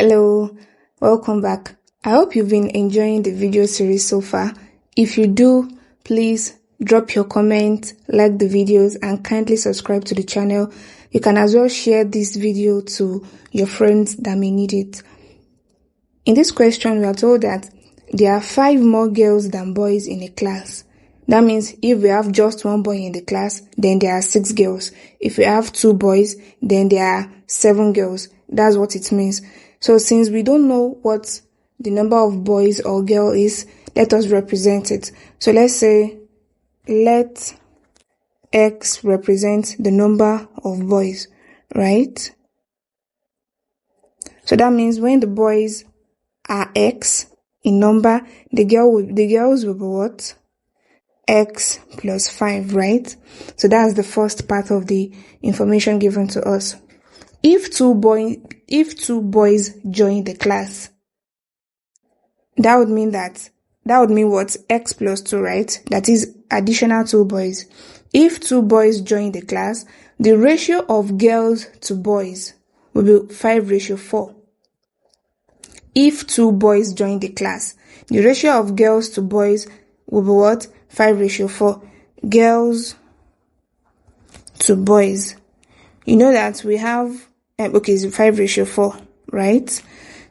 Hello, welcome back. I hope you've been enjoying the video series so far. If you do, please drop your comment, like the videos, and kindly subscribe to the channel. You can as well share this video to your friends that may need it. In this question, we are told that there are 5 more girls than boys in a class. That means if we have just 1 boy in the class, then there are 6 girls. If we have 2 boys, then there are 7 girls. That's what it means. So since we don't know what the number of boys or girl is, let us represent it. So let's say, let X represent the number of boys, right? So that means when the boys are X in number, the girls will be what? X plus 5, right? So that's the first part of the information given to us. If two boys join the class, that would mean what? X plus 2, right? That is additional 2 boys. If 2 boys join the class, the ratio of girls to boys will be 5:4. If 2 boys join the class, the ratio of girls to boys will be what? 5:4. Girls to boys. You know that we have, it's 5:4, right?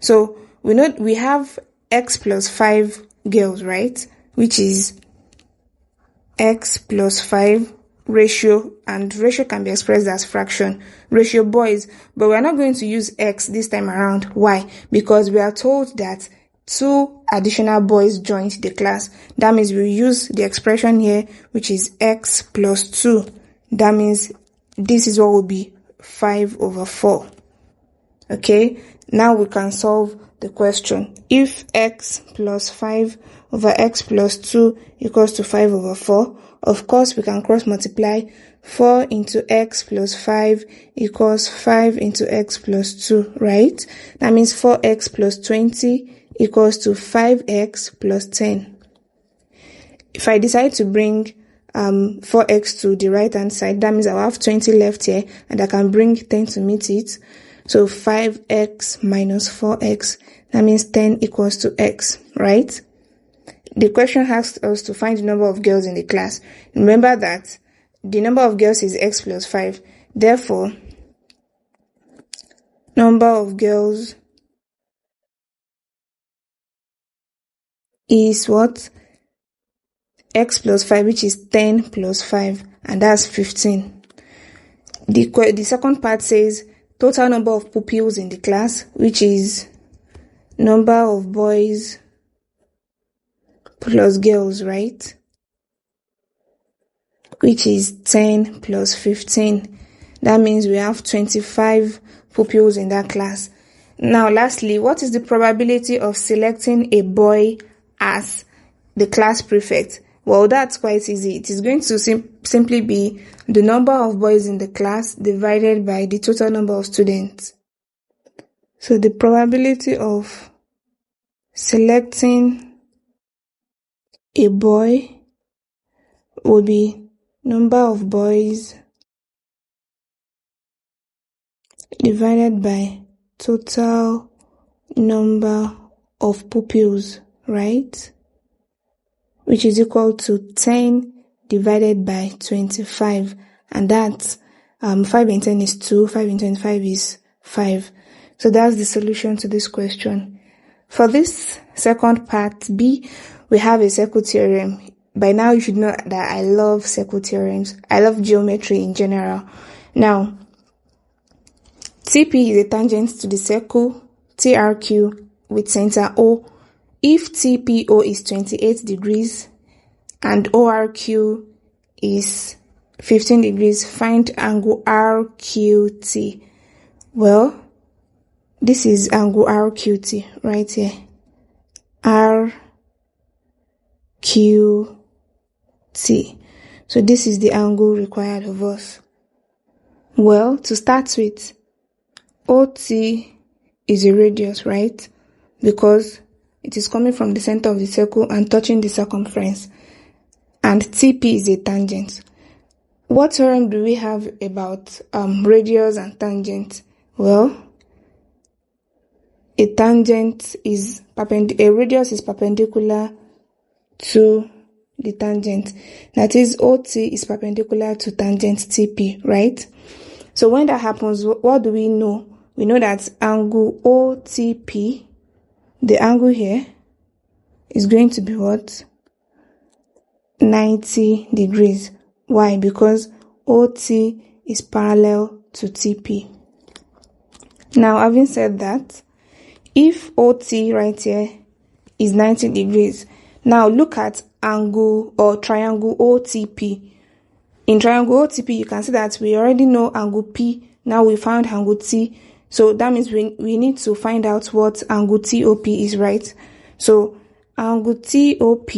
So we know we have X plus 5 girls, right? Which is X plus 5 ratio, and ratio can be expressed as fraction. Ratio boys, but we're not going to use X this time around. Why? Because we are told that 2 additional boys joined the class. That means we use the expression here, which is X plus 2. That means this is what will be 5/4. Okay, now we can solve the question. If X plus 5 over X plus 2 equals to 5/4, of course we can cross multiply. 4 into X plus 5 equals 5 into X plus 2, right? That means 4X plus 20 equals to 5X plus 10. If I decide to bring 4X to the right hand side, that means I'll have 20 left here, and I can bring 10 to meet it. So 5X minus 4X, that means 10 equals to X, right? The question asks us to find the number of girls in the class. Remember that the number of girls is X plus 5. Therefore, number of girls is what? X plus 5, which is 10 plus 5, and that's 15. The second part says total number of pupils in the class, which is number of boys plus girls, right? Which is 10 plus 15. That means we have 25 pupils in that class. Now, lastly, what is the probability of selecting a boy as the class prefect? Well, that's quite easy. It is going to simply be the number of boys in the class divided by the total number of students. So the probability of selecting a boy would be number of boys divided by total number of pupils, right? Which is equal to 10 divided by 25. And that's 5 and 10 is 2, 5 and 25 is 5. So that's the solution to this question. For this second part B, we have a circle theorem. By now you should know that I love circle theorems. I love geometry in general. Now, TP is a tangent to the circle TRQ with center O. If TPO is 28 degrees and ORQ is 15 degrees, find angle RQT. Well, this is angle RQT right here. RQT. So this is the angle required of us. Well, to start with, OT is a radius, right? Because it is coming from the center of the circle and touching the circumference. And TP is a tangent. What theorem do we have about radius and tangent? Well, a tangent is a radius is perpendicular to the tangent. That is, OT is perpendicular to tangent TP, right? So when that happens, what do we know? We know that angle OTP, the angle here, is going to be what? 90 degrees. Why? Because OT is parallel to TP. Now, having said that, if OT right here is 90 degrees, now look at angle or triangle OTP. In triangle OTP, you can see that we already know angle P. Now we found angle T. So that means we need to find out what angle TOP is, right? So angle TOP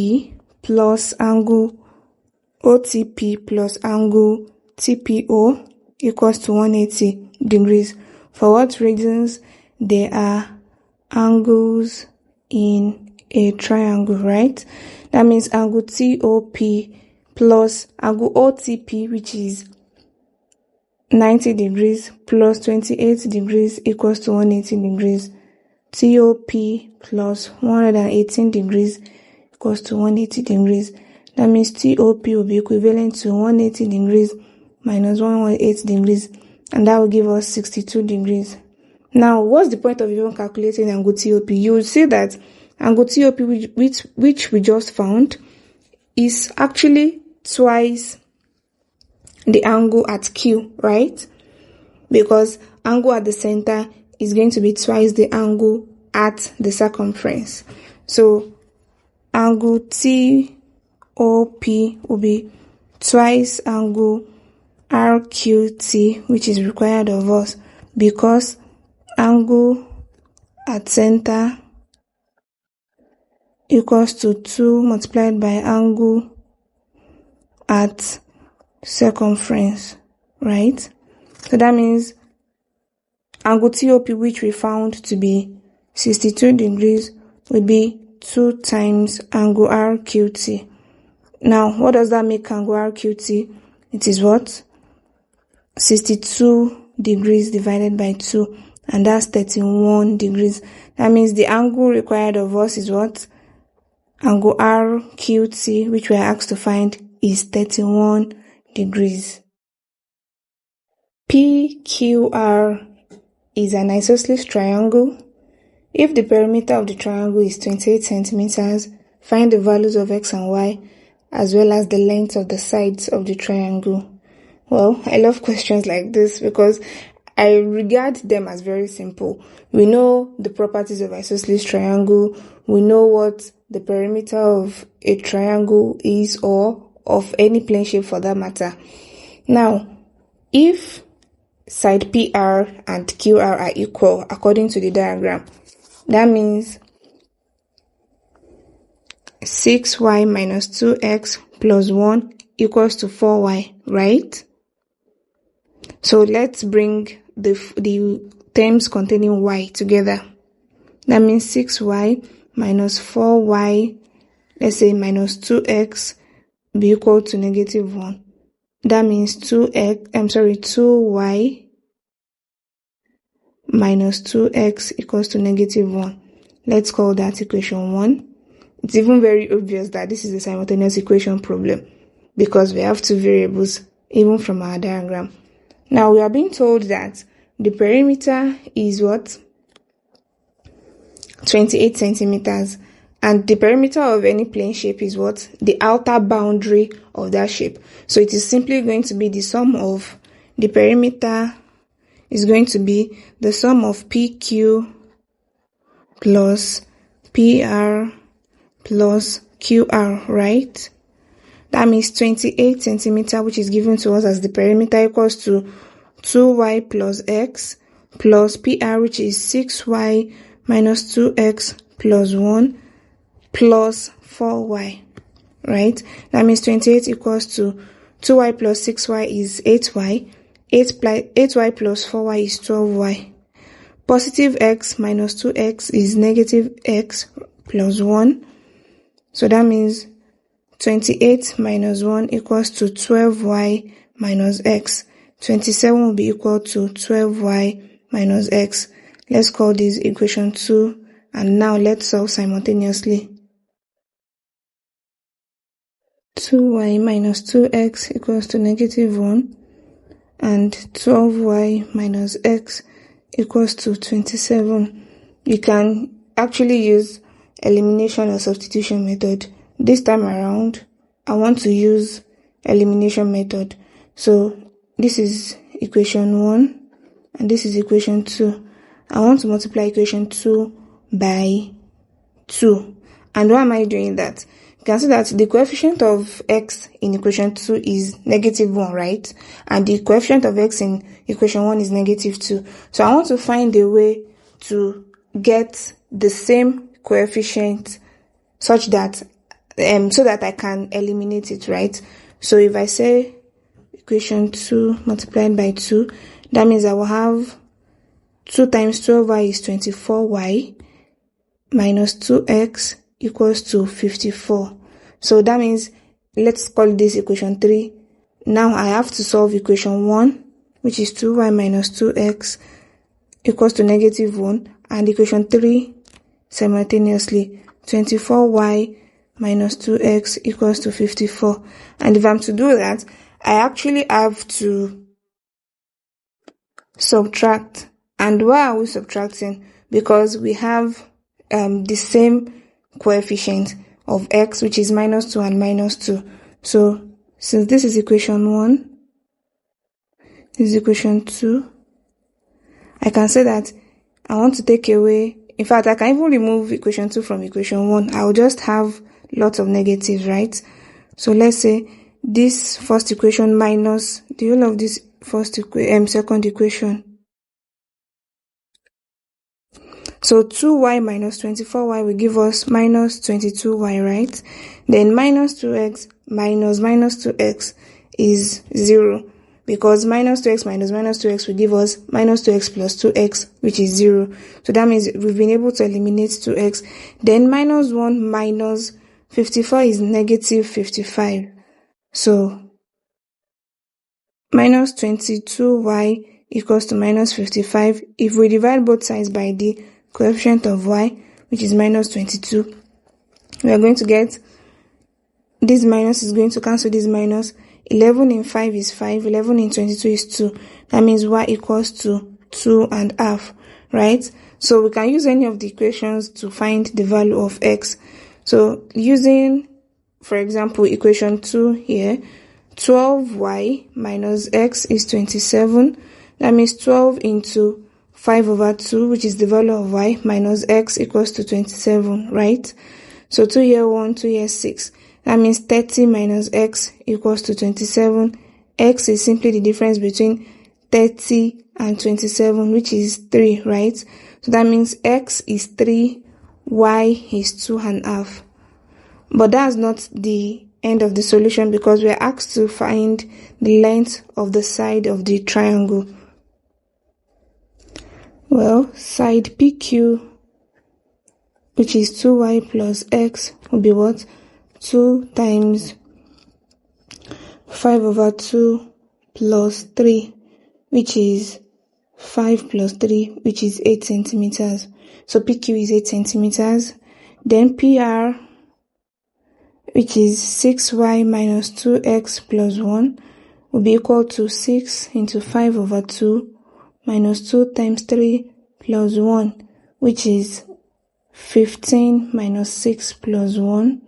plus angle OTP plus angle TPO equals to 180 degrees. For what reasons? There are angles in a triangle, right? That means angle TOP plus angle OTP, which is 90 degrees, plus 28 degrees equals to 180 degrees. TOP plus 118 degrees equals to 180 degrees. That means TOP will be equivalent to 180 degrees minus 118 degrees, and that will give us 62 degrees. Now, what's the point of even calculating angle TOP? You will see that angle TOP, which we just found, is actually twice the angle at Q, right? Because angle at the center is going to be twice the angle at the circumference. So angle TOP will be twice angle RQT, which is required of us, because angle at center equals to 2 multiplied by angle at circumference, right? So that means angle TOP, which we found to be 62 degrees, will be 2 times angle RQT. Now, what does that make angle RQT? It is what? 62 degrees divided by 2, and that's 31 degrees. That means the angle required of us is what? Angle RQT, which we are asked to find, is 31 degrees. PQR is an isosceles triangle. If the perimeter of the triangle is 28 centimeters, find the values of x and y as well as the length of the sides of the triangle. Well, I love questions like this because I regard them as very simple. We know the properties of isosceles triangle. We know what the perimeter of a triangle is, or of any plane shape for that matter. Now, if side PR and QR are equal according to the diagram, that means 6y minus 2x plus 1 equals to 4y, right? So let's bring the terms containing y together. That means 6y minus 4y, let's say minus 2x, be equal to negative 1. That means 2y minus 2x equals to negative 1. Let's call that equation 1. It's even very obvious that this is a simultaneous equation problem because we have two variables even from our diagram. Now we are being told that the perimeter is what? 28 centimeters. And the perimeter of any plane shape is what? The outer boundary of that shape. So it is simply going to be the sum of the perimeter is going to be the sum of PQ plus PR plus QR, right? That means 28 centimeter, which is given to us as the perimeter, equals to 2y plus x plus PR, which is 6y minus 2x plus 1 plus 4y, right? That means 28 equals to 2y plus 6y is 8y, 8y plus 4y is 12y. Positive x minus 2x is negative x plus 1. So that means 28 minus 1 equals to 12y minus x. 27 will be equal to 12y minus x. Let's call this equation 2, and now let's solve simultaneously. 2y minus 2x equals to -1, and 12y minus x equals to 27. You can actually use elimination or substitution method. This time around, I want to use elimination method. So this is equation 1, and this is equation 2. I want to multiply equation 2 by 2. And why am I doing that? You can see that the coefficient of x in equation 2 is -1, right? And the coefficient of x in equation 1 is -2. So I want to find a way to get the same coefficient such that so that I can eliminate it, right? So if I say equation 2 multiplied by 2, that means I will have 2 times 12y is 24y minus 2x equals to 54. So that means, let's call this equation 3. Now I have to solve equation 1, which is 2y minus 2x equals to -1, and equation 3 simultaneously, 24y minus 2x equals to 54. And if I'm to do that, I actually have to subtract. And why are we subtracting? Because we have the same coefficient of x, which is -2 and -2. So since this is equation 1, this is equation 2, I can say that I want to take away, in fact, I can even remove equation 2 from equation 1. I'll just have lots of negatives, right? So let's say this first equation minus the whole of this second equation. So 2y minus 24y will give us minus 22y, right? Then minus 2x minus -2x is 0, because minus 2x minus -2x will give us minus 2x plus 2x, which is 0. So that means we've been able to eliminate 2x. Then minus 1 minus 54 is -55. So minus 22y equals to minus 55. If we divide both sides by the coefficient of y, which is minus 22, we are going to get this minus is going to cancel this minus. 11 in 5 is 5, 11 in 22 is 2. That means y equals to 2.5, right? So we can use any of the equations to find the value of x. So using, for example, equation 2 here, 12y minus x is 27. That means 12 into 5/2, which is the value of y, minus x equals to 27, right? So 2 here 1, 2 here 6. That means 30 minus x equals to 27. X is simply the difference between 30 and 27, which is 3, right? So that means x is 3, y is 2.5. But that's not the end of the solution, because we are asked to find the length of the side of the triangle. Well, side PQ, which is 2y plus x, will be what? 2 times 5/2 plus 3, which is 5 plus 3, which is 8 centimeters. So PQ is 8 centimeters. Then PR, which is 6y minus 2x plus 1, will be equal to 6 into 5/2 minus 2 times 3 plus 1, which is 15 minus 6 plus 1,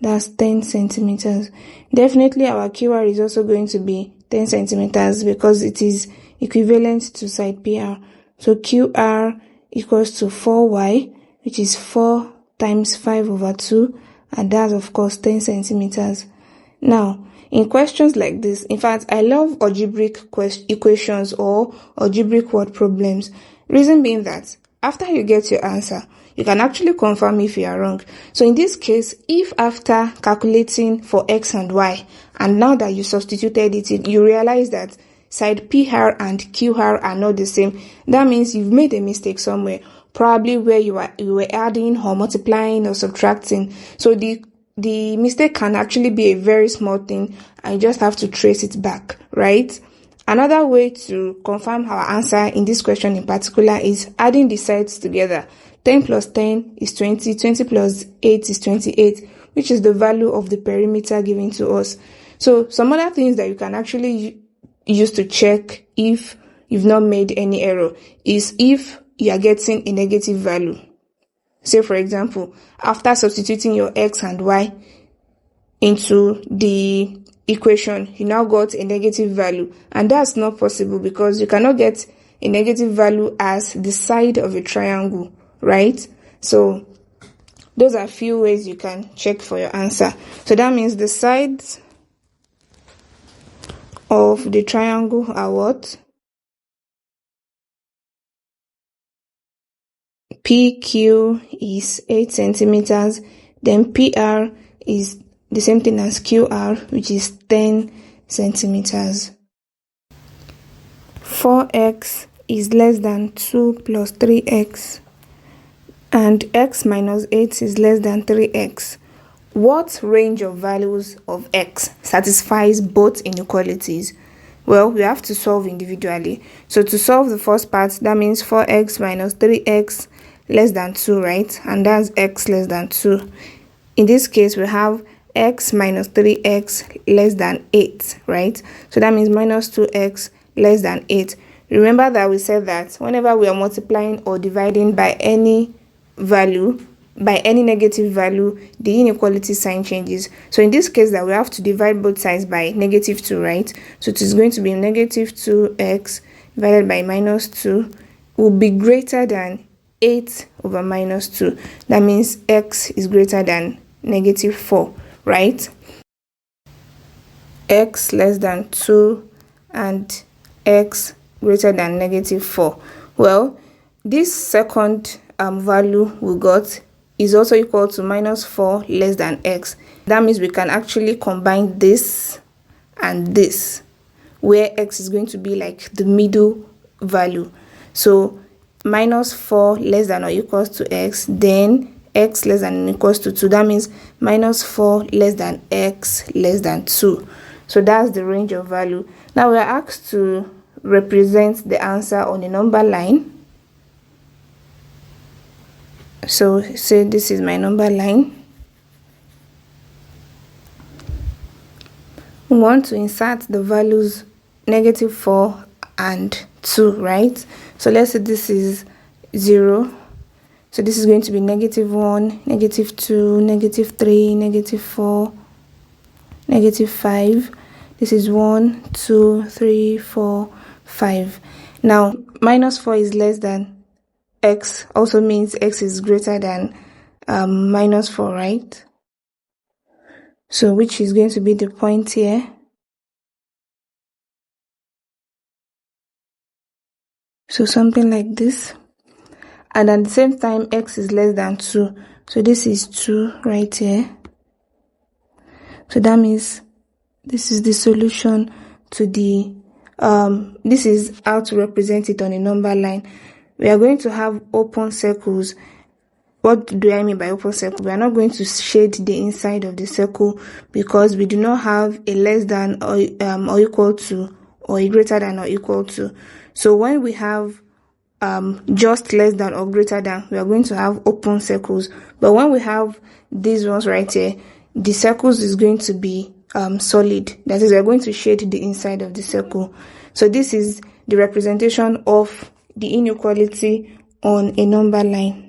that's 10 centimeters. Definitely our QR is also going to be 10 centimeters because it is equivalent to side PR. So QR equals to 4y, which is 4 times 5/2, and that's of course 10 centimeters. Now, in questions like this, in fact, I love algebraic equations or algebraic word problems. Reason being that after you get your answer, you can actually confirm if you are wrong. So in this case, if after calculating for x and y, and now that you substituted it, you realize that side PR and QR are not the same, that means you've made a mistake somewhere, probably where you were adding or multiplying or subtracting. So the mistake can actually be a very small thing, and you just have to trace it back, right? Another way to confirm our answer in this question in particular is adding the sides together. 10 plus 10 is 20, 20 plus 8 is 28, which is the value of the perimeter given to us. So some other things that you can actually use to check if you've not made any error is if you are getting a negative value. Say for example, after substituting your x and y into the equation, you now got a negative value, and that's not possible because you cannot get a negative value as the side of a triangle, right? So those are a few ways you can check for your answer. So that means the sides of the triangle are what? PQ is 8 centimeters, then PR is the same thing as QR, which is 10 centimeters. 4x is less than 2 plus 3x, and x minus 8 is less than 3x. What range of values of x satisfies both inequalities? Well, we have to solve individually. So to solve the first part, that means 4x minus 3x less than 2, right? And that's x less than 2. In this case, we have x minus 3x less than 8, right? So that means minus 2x less than 8. Remember that we said that whenever we are multiplying or dividing by any value, by any negative value, the inequality sign changes. So in this case, that we have to divide both sides by negative 2, right? So it is going to be negative 2x divided by minus 2 will be greater than 8 over minus 2. That means x is greater than negative 4, right? X less than 2 and x greater than negative 4. Well, this second value we got is also equal to minus 4 less than x. That means we can actually combine this and this, where x is going to be like the middle value. So minus 4 less than or equals to x, then x less than or equals to 2. That means minus 4 less than x less than 2. So that's the range of value. Now we are asked to represent the answer on a number line. So say this is my number line. We want to insert the values negative 4 and 2, right? So let's say this is 0. So this is going to be negative 1, negative 2, negative 3, negative 4, negative 5. This is 1, 2, 3, 4, 5. Now, minus 4 is less than x, also means x is greater than minus 4, right? So which is going to be the point here. So something like this. And at the same time, x is less than 2. So this is 2 right here. So that means this is the solution to the, this is how to represent it on a number line. We are going to have open circles. What do I mean by open circle? We are not going to shade the inside of the circle because we do not have a less than or equal to or a greater than or equal to. So when we have just less than or greater than, we are going to have open circles. But when we have these ones right here, the circles is going to be solid. That is, we are going to shade the inside of the circle. So this is the representation of the inequality on a number line.